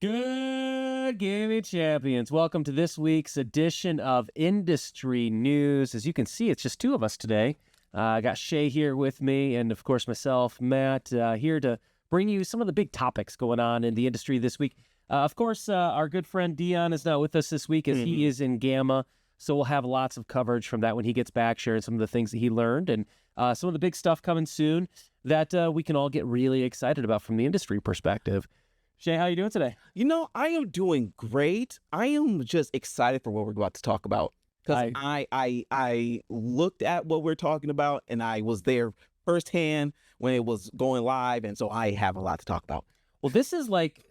Good gaming champions. Welcome to this week's edition of Industry News. As you can see, it's just two of us today. I got Shay here with me, and of course myself, Matt, here to bring you some of the big topics going on in the industry this week. Of course, our good friend Dion is not with us this week as he is in Gamma, so we'll have lots of coverage from that when he gets back, sharing some of the things that he learned and some of the big stuff coming soon that we can all get really excited about from the industry perspective. Shay, how you doing today? I am doing great. I am just excited for what we're about to talk about. Because I looked at what we're talking about, and I was there firsthand when it was going live, and so I have a lot to talk about. Well, this is like,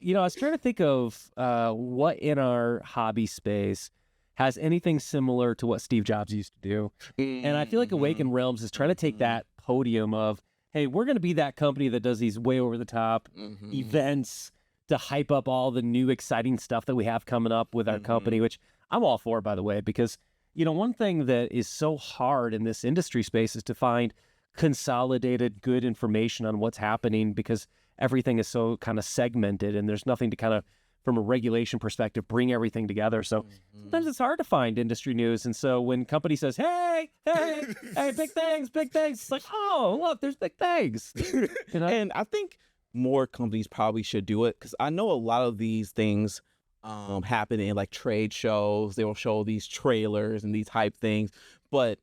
I was trying to think of what in our hobby space has anything similar to what Steve Jobs used to do. And I feel like Awaken Realms is trying to take that podium of, hey, we're going to be that company that does these way over the top events to hype up all the new exciting stuff that we have coming up with our company, which I'm all for, by the way, because, one thing that is so hard in this industry space is to find consolidated good information on what's happening because everything is so kind of segmented and there's nothing to kind of, from a regulation perspective, bring everything together. So sometimes it's hard to find industry news. And so when company says, hey, big things, it's like, oh, look, there's big things. And I think more companies probably should do it because I know a lot of these things happen in like trade shows. They will show these trailers and these hype things. But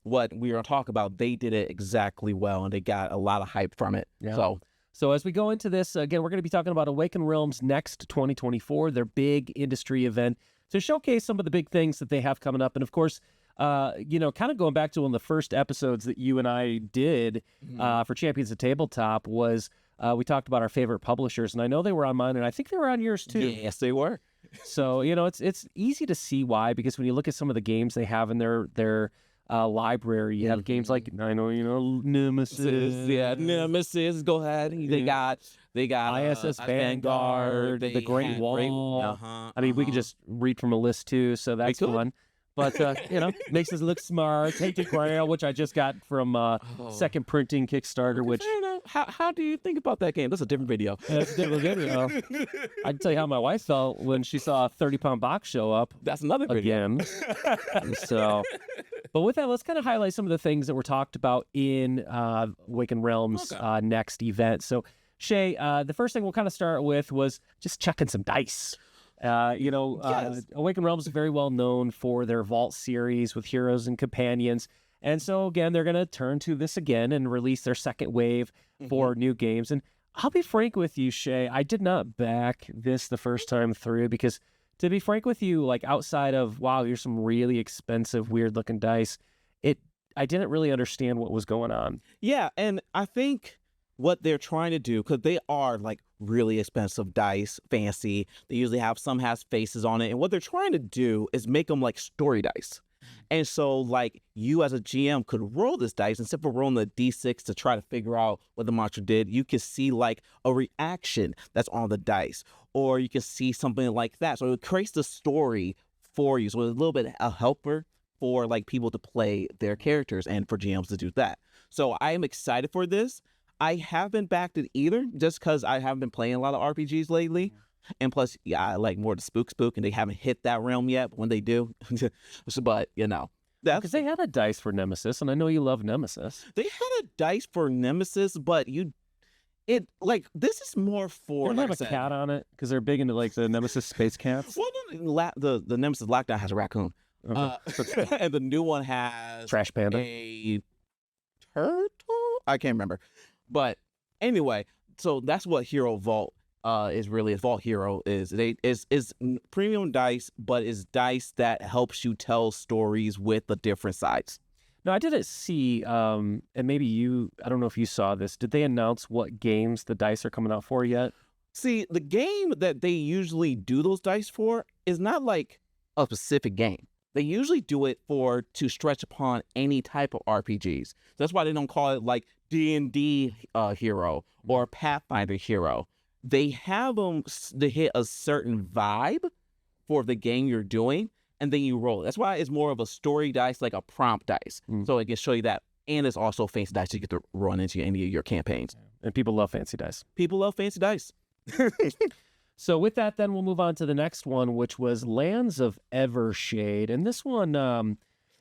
what we're going to talk about, they did it exactly well and they got a lot of hype from it. Yeah. So as we go into this, again, we're going to be talking about Awaken Realms Next 2024, their big industry event, to showcase some of the big things that they have coming up. And of course, kind of going back to one of the first episodes that you and I did for Champions of Tabletop was we talked about our favorite publishers. And I know they were on mine, and I think they were on yours too. Yes, they were. So, it's easy to see why, because when you look at some of the games they have in their library, you have games like Nemesis. Yeah, Nemesis. Go ahead. They got ISS Vanguard, the Great Wall. I mean, we could just read from a list too, so that's fun. But makes us look smart. Tainted Grail, which I just got from Second Printing Kickstarter. Which how do you think about that game? That's a different video. That's a different video. I can tell you how my wife felt when she saw a 30-pound box show up. That's another video. Again. So, but with that, let's kind of highlight some of the things that were talked about in Awaken Realms next event. So, Shay, the first thing we'll kind of start with was just checking some dice. Yes. Awaken Realms is very well known for their Vault series with heroes and companions. And so, again, they're going to turn to this again and release their second wave for new games. And I'll be frank with you, Shay, I did not back this the first time through because, to be frank with you, like outside of, wow, here's some really expensive, weird-looking dice, I didn't really understand what was going on. Yeah, and I think what they're trying to do, because they are like really expensive dice, fancy. They usually some has faces on it. And what they're trying to do is make them like story dice. And so like you as a GM could roll this dice instead of rolling the D6 to try to figure out what the monster did. You could see like a reaction that's on the dice, or you can see something like that. So it creates the story for you. So it's a little bit a helper for like people to play their characters and for GMs to do that. So I am excited for this. I haven't backed it either, just because I haven't been playing a lot of RPGs lately. And plus, I like more the spook, and they haven't hit that realm yet. But when they do, but because they had a dice for Nemesis, and I know you love Nemesis. They had a dice for Nemesis, but this is more for. They have a cat on it because they're big into like the Nemesis space cats. Well, the Nemesis Lockdown has a raccoon, and the new one has Trash Panda, a turtle. I can't remember. But anyway, so that's what Hero Vault is really. A Vault Hero is premium dice, but is dice that helps you tell stories with the different sides. No, I didn't see, and maybe I don't know if you saw this. Did they announce what games the dice are coming out for yet? See, the game that they usually do those dice for is not like a specific game. They usually do it to stretch upon any type of RPGs. That's why they don't call it like D&D hero or Pathfinder hero. They have them to hit a certain vibe for the game you're doing, and then you roll it. That's why it's more of a story dice, like a prompt dice. So it can show you that. And it's also fancy dice you get to run into any of your campaigns. And people love fancy dice. People love fancy dice. So with that, then we'll move on to the next one, which was Lands of Evershade. And this one,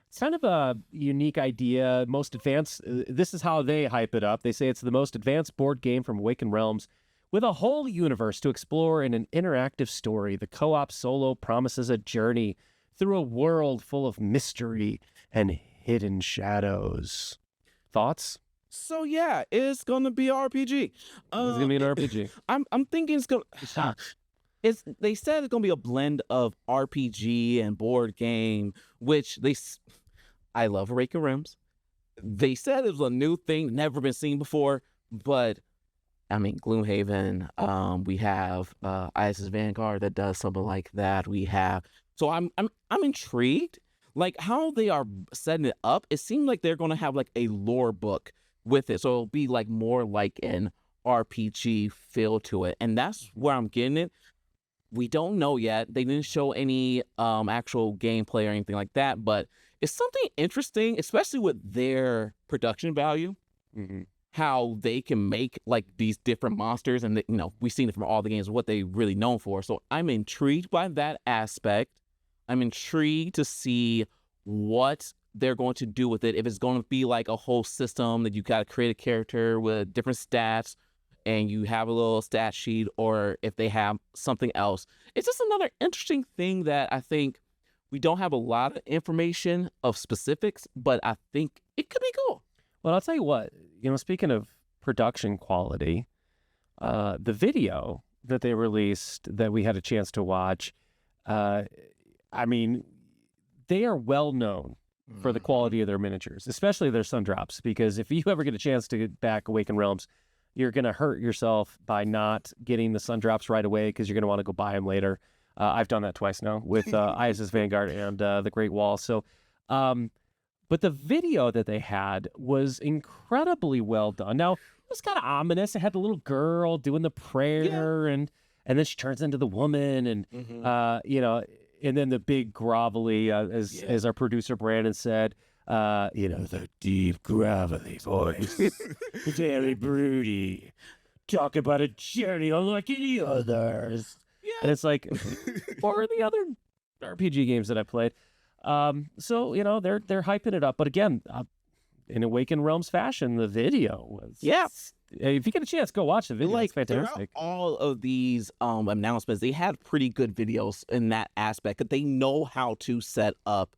it's kind of a unique idea. Most advanced, this is how they hype it up. They say it's the most advanced board game from Awaken Realms with a whole universe to explore in an interactive story. The co-op solo promises a journey through a world full of mystery and hidden shadows. Thoughts? So yeah, it's gonna be RPG. It's gonna be an RPG. I'm thinking it's gonna. They said it's gonna be a blend of RPG and board game, which I love Awaken Realms. They said it was a new thing, never been seen before, but I mean Gloomhaven. We have Isis Vanguard that does something like that. So I'm intrigued, like how they are setting it up. It seems like they're gonna have like a lore book with it, so it'll be like more like an RPG feel to it, and that's where I'm getting it. We don't know yet. They didn't show any actual gameplay or anything like that, but it's something interesting, especially with their production value. Mm-hmm. How they can make like these different monsters, and we've seen it from all the games, what they really known for. So I'm intrigued by that aspect. I'm intrigued to see what they're going to do with it. If it's going to be like a whole system that you got to create a character with different stats and you have a little stat sheet, or if they have something else. It's just another interesting thing that I think we don't have a lot of information of specifics, but I think it could be cool. Well, I'll tell you what, speaking of production quality, the video that they released that we had a chance to watch, I mean, they are well known for the quality of their miniatures, especially their sun drops, because if you ever get a chance to get back Awaken Realms, you're going to hurt yourself by not getting the sun drops right away because you're going to want to go buy them later. I've done that twice now with Isis Vanguard and the Great Wall. So, but the video that they had was incredibly well done. Now, it was kind of ominous. It had the little girl doing the prayer, and then she turns into the woman, and and then the big grovelly, as our producer Brandon said, the deep gravelly voice, very broody, talk about a journey unlike any others. Yeah. And it's like, or the other RPG games that I played. So they're hyping it up, but again, in Awaken Realms fashion, the video was If you get a chance, go watch the video. It's fantastic. All of these announcements, they had pretty good videos in that aspect, because they know how to set up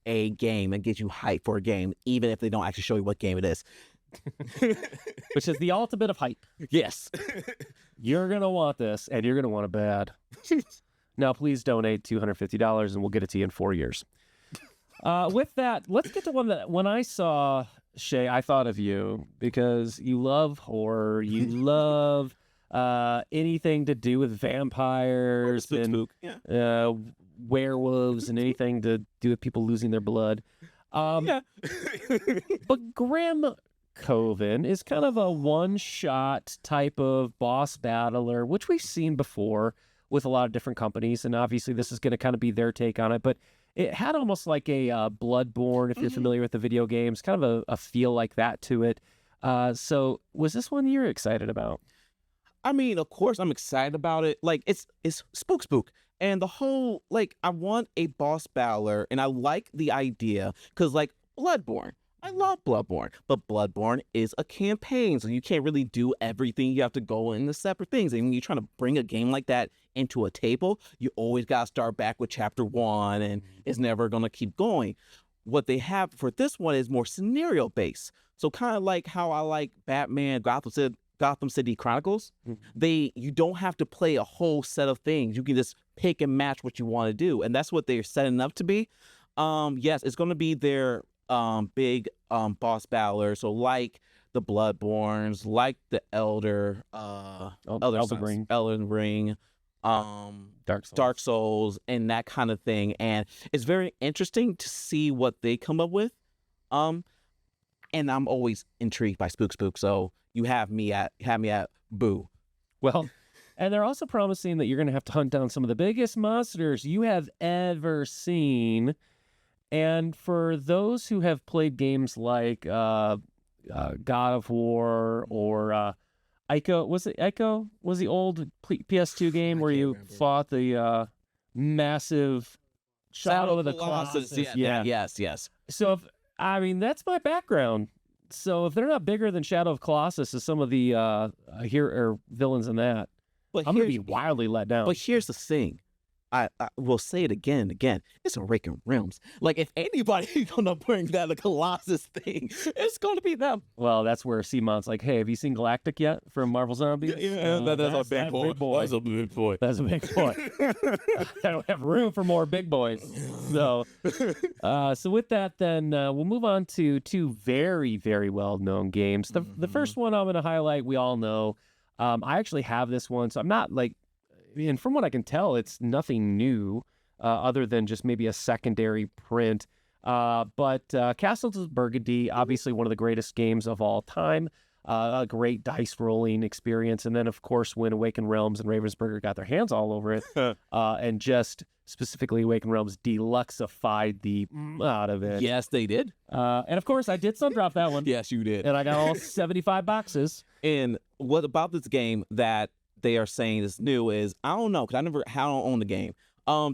a game and get you hyped for a game, even if they don't actually show you what game it is. Which is the ultimate of hype. Yes. You're going to want this, and you're going to want it bad. Now, please donate $250, and we'll get it to you in 4 years. With that, let's get to one that when I saw, Shay, I thought of you, because you love horror. You love anything to do with vampires and werewolves and anything to do with people losing their blood. But Grim Coven is kind of a one-shot type of boss battler, which we've seen before with a lot of different companies, and obviously this is going to kind of be their take on it, but it had almost like a Bloodborne, if you're familiar with the video games, kind of a feel like that to it. So was this one you're excited about? I mean, of course I'm excited about it. Like, it's spook. And the whole, like, I want a boss battler, and I like the idea, because, like, Bloodborne. I love Bloodborne, but Bloodborne is a campaign, so you can't really do everything. You have to go into separate things. And when you're trying to bring a game like that into a table, you always got to start back with chapter 1, and it's never going to keep going. What they have for this one is more scenario based. So kind of like how I like Batman Gotham City Chronicles. You don't have to play a whole set of things. You can just pick and match what you want to do, and that's what they're setting up to be. Yes, it's going to be their big boss battler. So like the Bloodborns, like the Elden Ring, Dark Souls, and that kind of thing. And it's very interesting to see what they come up with. And I'm always intrigued by spook. So you have me at boo. Well, and they're also promising that you're going to have to hunt down some of the biggest monsters you have ever seen. And for those who have played games like God of War or Ico, was it Ico? Was the old PS2 game where you fought the massive Shadow of the Colossus? Yeah. Yes. So that's my background. So if they're not bigger than Shadow of Colossus as some of the villains in that, But I'm gonna be wildly let down. But here's the thing. I will say it again and again. It's Awaken Realms. Like, if anybody's gonna bring that the Colossus thing, it's gonna be them. Well, that's where Seamon's like, hey, have you seen Galactic yet from Marvel Zombies? Yeah, that's a big boy. That's a big boy. That's a big boy. I don't have room for more big boys. So with that, then we'll move on to two very, very well-known games. The first one I'm going to highlight, we all know. I actually have this one, so I'm not and from what I can tell, it's nothing new other than just maybe a secondary print. But Castles of Burgundy, obviously one of the greatest games of all time, a great dice rolling experience. And then, of course, when Awaken Realms and Ravensburger got their hands all over it, and just specifically Awaken Realms deluxeified the out of it. Yes, they did. And, of course, I did drop that one. Yes, you did. And I got all 75 boxes. And what about this game that they are saying is new is, I don't know, because I don't own the game.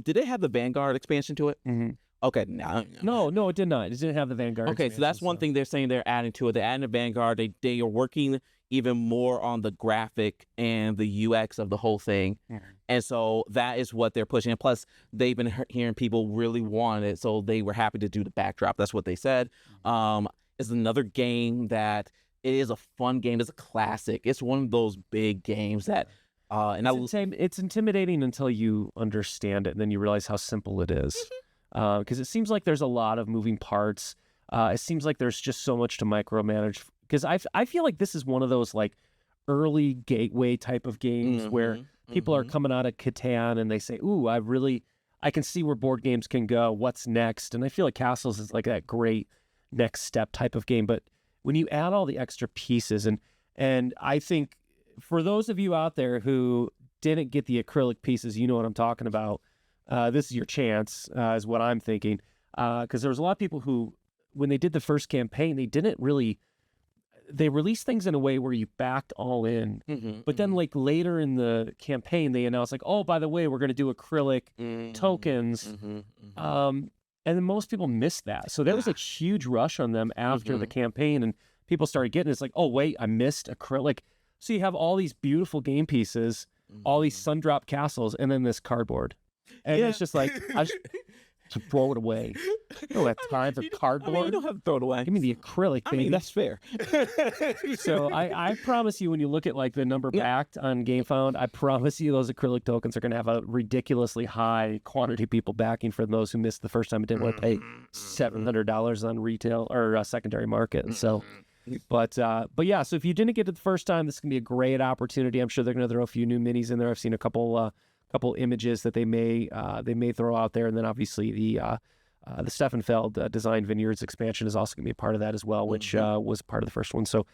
Did it have the Vanguard expansion to it? Mm-hmm. Okay, no, it did not. It didn't have the Vanguard. Okay, so that's one thing they're saying they're adding to it. They're adding the Vanguard. They are working even more on the graphic and the UX of the whole thing. Mm-hmm. And so that is what they're pushing. And plus, they've been hearing people really want it, so they were happy to do the backdrop. That's what they said. It's another game that it is a fun game. It's a classic. It's one of those big games that it's intimidating until you understand it, and then you realize how simple it is. Because it seems like there's a lot of moving parts. It seems like there's just so much to micromanage. Because I feel like this is one of those early gateway type of games where people are coming out of Catan and they say, "Ooh, I can see where board games can go. What's next?" And I feel like Castles is like that great next step type of game. But when you add all the extra pieces, and I think for those of you out there who didn't get the acrylic pieces, you know what I'm talking about. This is your chance, is what I'm thinking. Because there was a lot of people who, when they did the first campaign, they released things in a way where you backed all in. But then later in the campaign, they announced oh, by the way, we're going to do acrylic tokens. And then most people missed that. So there was a huge rush on them after the campaign, and people started getting it's oh, wait, I missed acrylic. So you have all these beautiful game pieces, all these sun-drop castles, and then this cardboard. And it's just I just throw it away. You don't have time for cardboard. You don't have to throw it away. Give me the acrylic, baby. That's fair. So I promise you, when you look at the number backed on GameFound, I promise you those acrylic tokens are going to have a ridiculously high quantity of people backing for those who missed the first time and didn't want to pay $700 on retail or secondary market. So... But yeah, so if you didn't get it the first time, this is gonna be a great opportunity. I'm sure they're gonna throw a few new minis in there. I've seen a couple images that they may throw out there, and then obviously the Steffenfeld Design Vineyards expansion is also gonna be a part of that as well, which was part of the first one. So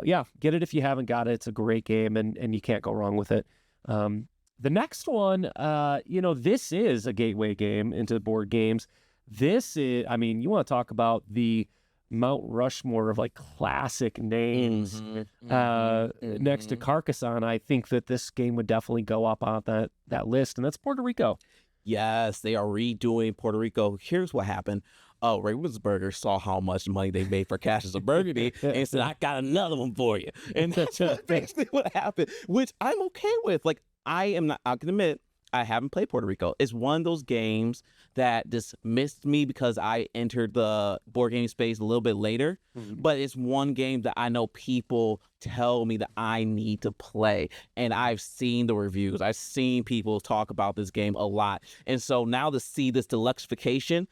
yeah, get it if you haven't got it. It's a great game, and you can't go wrong with it. The next one, this is a gateway game into board games. This is, you want to talk about the Mount Rushmore of classic names next to Carcassonne. I think that this game would definitely go up on that list, and that's Puerto Rico. Yes, they are redoing Puerto Rico. Here's what happened. Ravensburger saw how much money they made for Castles of Burgundy and said, "I got another one for you." And that's basically what happened, which I'm okay with. I can admit, I haven't played Puerto Rico. It's one of those games that dismissed me because I entered the board game space a little bit later. But it's one game that I know people tell me that I need to play. And I've seen the reviews. I've seen people talk about this game a lot. And so now to see this deluxification,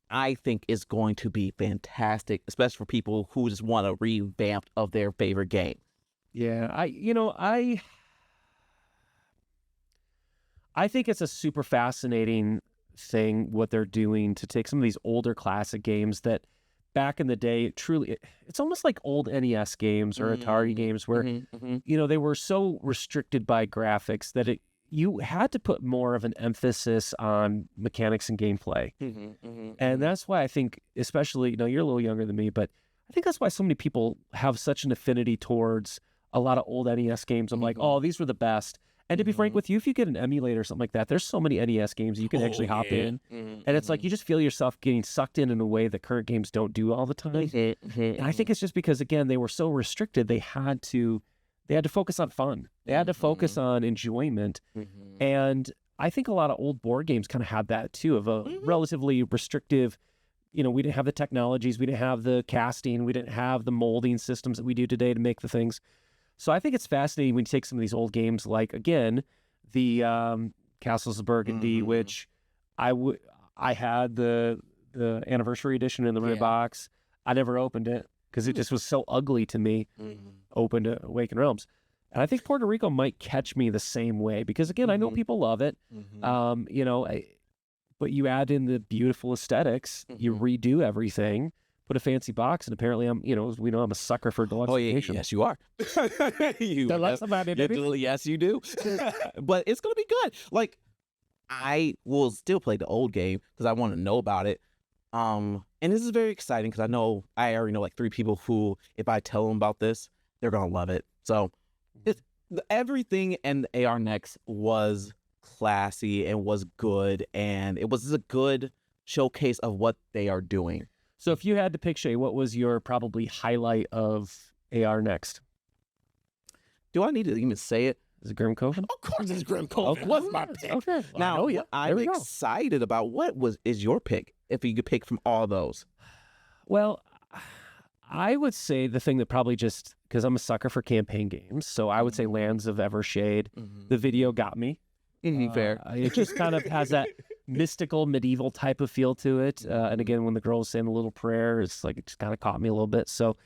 I think is going to be fantastic, especially for people who just want a revamp of their favorite game. Yeah, I think it's a super fascinating thing what they're doing to take some of these older classic games that back in the day, it's almost like old NES games or Atari games where, they were so restricted by graphics that you had to put more of an emphasis on mechanics and gameplay. And that's why I think, especially, you're a little younger than me, but I think that's why so many people have such an affinity towards a lot of old NES games. I'm like, oh, these were the best. And to be frank with you, if you get an emulator or something like that, there's so many NES games you can actually hop in. And it's like you just feel yourself getting sucked in a way that current games don't do all the time. And I think it's just because, again, they were so restricted, they had to focus on fun. They had to focus on enjoyment. And I think a lot of old board games kind of had that too, of a relatively restrictive, we didn't have the technologies, we didn't have the casting, we didn't have the molding systems that we do today to make the things. So I think it's fascinating when you take some of these old games, like, again, the Castles of Burgundy, which I had the anniversary edition in the red box. I never opened it because it just was so ugly to me. Opened Awaken Realms. And I think Puerto Rico might catch me the same way because, again, I know people love it. But you add in the beautiful aesthetics, you redo everything, put a fancy box, and apparently I'm a sucker for deluxification. Yes, you are. Yes, you do. But it's gonna be good. Like, I will still play the old game because I want to know about it. And this is very exciting because I already know like 3 people who, if I tell them about this, they're gonna love it. So, everything in the AR Next was classy and was good, and it was a good showcase of what they are doing. So if you had to pick, Shay, what was your probably highlight of AR Next? Do I need to even say it? Is it Grim Coven? Of course it's Grim Coven. What's my pick? Okay. Now, I'm excited about is your pick, if you could pick from all those? Well, I would say the thing that probably just, because I'm a sucker for campaign games, so I would say Lands of Evershade. The video got me. Fair. It just kind of has that mystical, medieval type of feel to it. And again, when the girl was saying a little prayer, it's like it just kind of caught me a little bit. So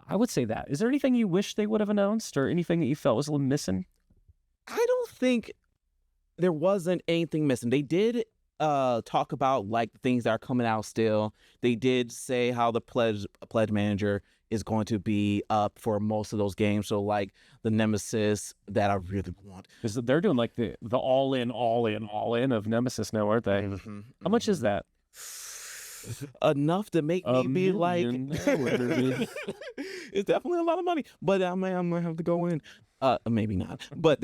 I would say that. Is there anything you wish they would have announced or anything that you felt was a little missing? I don't think there wasn't anything missing. They did talk about like things that are coming out still. They did say how the pledge manager is going to be up for most of those games. So like the Nemesis that I really want. Because they're doing like the all in of Nemesis now, aren't they? How much is that? Enough to make me be like, it's definitely a lot of money, but I'm gonna have to go in. Maybe not, but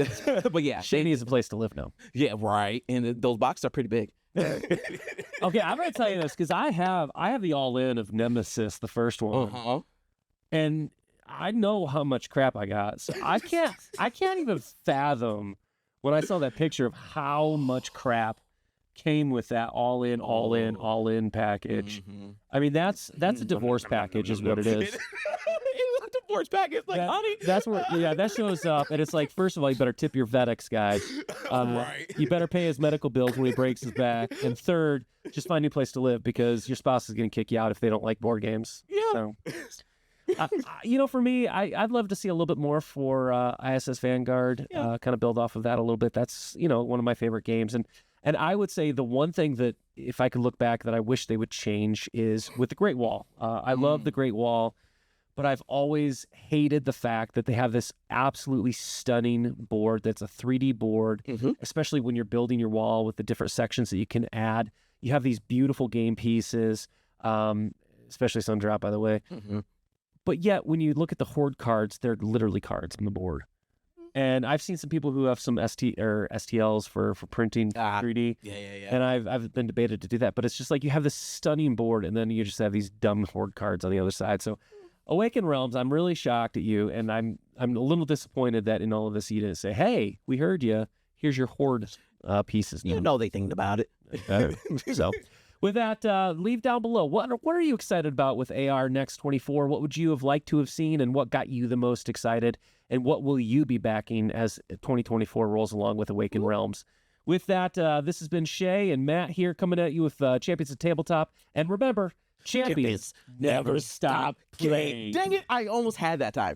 yeah, Shady is a place to live now. Yeah, right. And those boxes are pretty big. Okay, I'm gonna tell you this because I have the all in of Nemesis, the first one, and I know how much crap I got. So I can't even fathom when I saw that picture of how much crap came with that all in package. I mean, that's a divorce package is what it is. It's a divorce package, like, honey. That's where, that shows up, and it's like, first of all, you better tip your FedEx guy. Right. You better pay his medical bills when he breaks his back, and third, just find a new place to live because your spouse is going to kick you out if they don't like board games. Yeah. So, for me, I'd love to see a little bit more for ISS Vanguard. Kind of build off of that a little bit. That's one of my favorite games, and I would say the one thing that, if I could look back, that I wish they would change is with the Great Wall. I love the Great Wall, but I've always hated the fact that they have this absolutely stunning board that's a 3D board, especially when you're building your wall with the different sections that you can add. You have these beautiful game pieces, especially Sundrop, by the way. But yet, when you look at the Horde cards, they're literally cards on the board. And I've seen some people who have some STLs for printing 3D. Yeah. And I've been debated to do that. But it's just like you have this stunning board, and then you just have these dumb Horde cards on the other side. So Awaken Realms, I'm really shocked at you, and I'm a little disappointed that in all of this you didn't say, hey, we heard you. Here's your Horde pieces. You know they think about it. So with that, leave down below. What are you excited about with AR Next 24? What would you have liked to have seen, and what got you the most excited? And what will you be backing as 2024 rolls along with Awaken Realms? With that, this has been Shay and Matt here coming at you with Champions of Tabletop. And remember, champions never stop playing. Dang it, I almost had that time.